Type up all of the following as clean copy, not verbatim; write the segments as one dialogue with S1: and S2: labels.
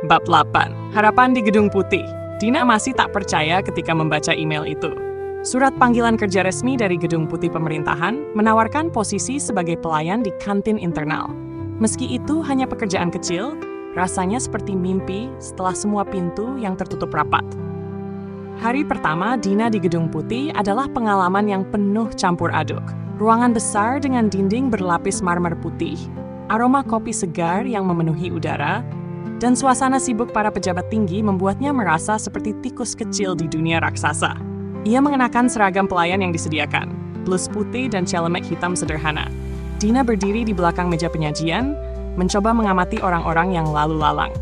S1: Bab 8. Harapan di Gedung Putih. Dina masih tak percaya ketika membaca email itu. Surat panggilan kerja resmi dari Gedung Putih pemerintahan menawarkan posisi sebagai pelayan di kantin internal. Meski itu hanya pekerjaan kecil, rasanya seperti mimpi setelah semua pintu yang tertutup rapat. Hari pertama Dina di Gedung Putih adalah pengalaman yang penuh campur aduk. Ruangan besar dengan dinding berlapis marmer putih, aroma kopi segar yang memenuhi udara, dan suasana sibuk para pejabat tinggi membuatnya merasa seperti tikus kecil di dunia raksasa. Ia mengenakan seragam pelayan yang disediakan, blus putih dan celemek hitam sederhana. Dina berdiri di belakang meja penyajian, mencoba mengamati orang-orang yang lalu lalang.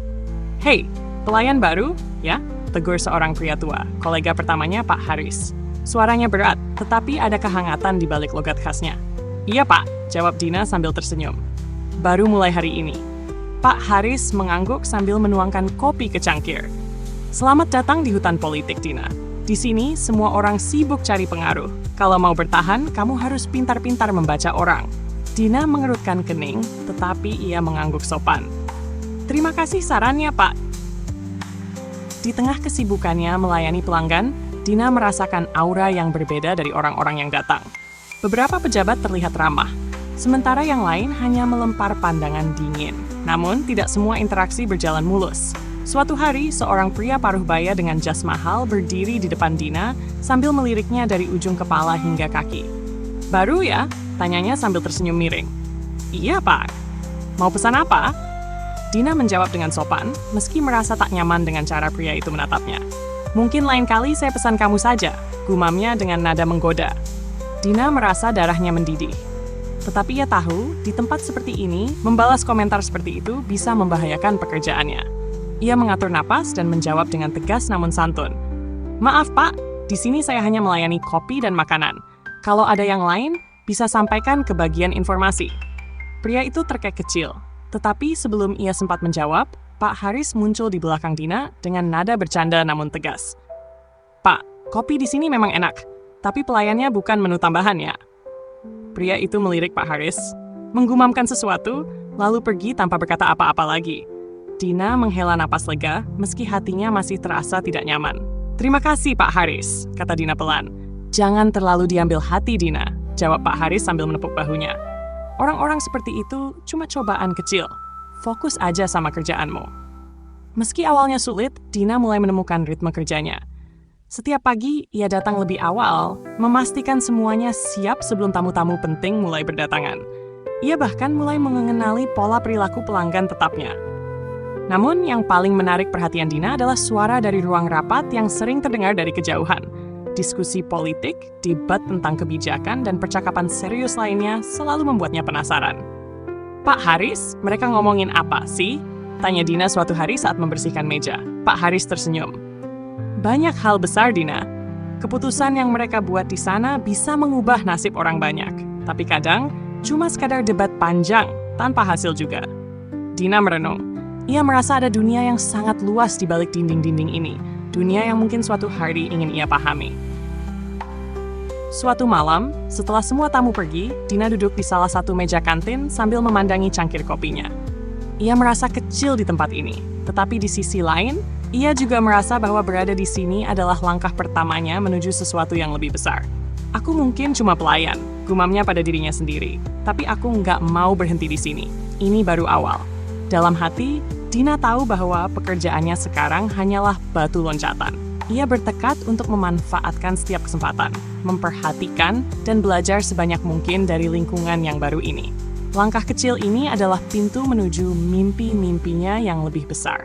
S1: "Hei, pelayan baru, ya?" tegur seorang pria tua, kolega pertamanya Pak Haris. Suaranya berat, tetapi ada kehangatan di balik logat khasnya. "Iya, Pak," jawab Dina sambil tersenyum. "Baru mulai hari ini." Pak Haris mengangguk sambil menuangkan kopi ke cangkir. "Selamat datang di hutan politik, Dina. Di sini, semua orang sibuk cari pengaruh. Kalau mau bertahan, kamu harus pintar-pintar membaca orang." Dina mengerutkan kening, tetapi ia mengangguk sopan. "Terima kasih sarannya, Pak." Di tengah kesibukannya melayani pelanggan, Dina merasakan aura yang berbeda dari orang-orang yang datang. Beberapa pejabat terlihat ramah, sementara yang lain hanya melempar pandangan dingin. Namun, tidak semua interaksi berjalan mulus. Suatu hari, seorang pria paruh baya dengan jas mahal berdiri di depan Dina sambil meliriknya dari ujung kepala hingga kaki. "Baru ya?" tanyanya sambil tersenyum miring. "Iya, Pak. Mau pesan apa?" Dina menjawab dengan sopan, meski merasa tak nyaman dengan cara pria itu menatapnya. "Mungkin lain kali saya pesan kamu saja," gumamnya dengan nada menggoda. Dina merasa darahnya mendidih. Tetapi ia tahu, di tempat seperti ini, membalas komentar seperti itu bisa membahayakan pekerjaannya. Ia mengatur napas dan menjawab dengan tegas namun santun. "Maaf, Pak, di sini saya hanya melayani kopi dan makanan. Kalau ada yang lain, bisa sampaikan ke bagian informasi." Pria itu terkekeh kecil, tetapi sebelum ia sempat menjawab, Pak Haris muncul di belakang Dina dengan nada bercanda namun tegas. "Pak, kopi di sini memang enak, tapi pelayannya bukan menu tambahan ya." Pria itu melirik Pak Haris, menggumamkan sesuatu, lalu pergi tanpa berkata apa-apa lagi. Dina menghela napas lega, meski hatinya masih terasa tidak nyaman. "Terima kasih, Pak Haris," kata Dina pelan. "Jangan terlalu diambil hati, Dina," jawab Pak Haris sambil menepuk bahunya. "Orang-orang seperti itu cuma cobaan kecil. Fokus aja sama kerjaanmu." Meski awalnya sulit, Dina mulai menemukan ritme kerjanya. Setiap pagi, ia datang lebih awal, memastikan semuanya siap sebelum tamu-tamu penting mulai berdatangan. Ia bahkan mulai mengenali pola perilaku pelanggan tetapnya. Namun, yang paling menarik perhatian Dina adalah suara dari ruang rapat yang sering terdengar dari kejauhan. Diskusi politik, debat tentang kebijakan, dan percakapan serius lainnya selalu membuatnya penasaran. "Pak Haris, mereka ngomongin apa sih?" tanya Dina suatu hari saat membersihkan meja. Pak Haris tersenyum. "Banyak hal besar, Dina. Keputusan yang mereka buat di sana bisa mengubah nasib orang banyak. Tapi kadang, cuma sekadar debat panjang, tanpa hasil juga." Dina merenung. Ia merasa ada dunia yang sangat luas di balik dinding-dinding ini. Dunia yang mungkin suatu hari ingin ia pahami. Suatu malam, setelah semua tamu pergi, Dina duduk di salah satu meja kantin sambil memandangi cangkir kopinya. Ia merasa kecil di tempat ini, tetapi di sisi lain, ia juga merasa bahwa berada di sini adalah langkah pertamanya menuju sesuatu yang lebih besar. "Aku mungkin cuma pelayan," gumamnya pada dirinya sendiri. "Tapi aku nggak mau berhenti di sini. Ini baru awal." Dalam hati, Dina tahu bahwa pekerjaannya sekarang hanyalah batu loncatan. Ia bertekad untuk memanfaatkan setiap kesempatan, memperhatikan, dan belajar sebanyak mungkin dari lingkungan yang baru ini. Langkah kecil ini adalah pintu menuju mimpi-mimpinya yang lebih besar.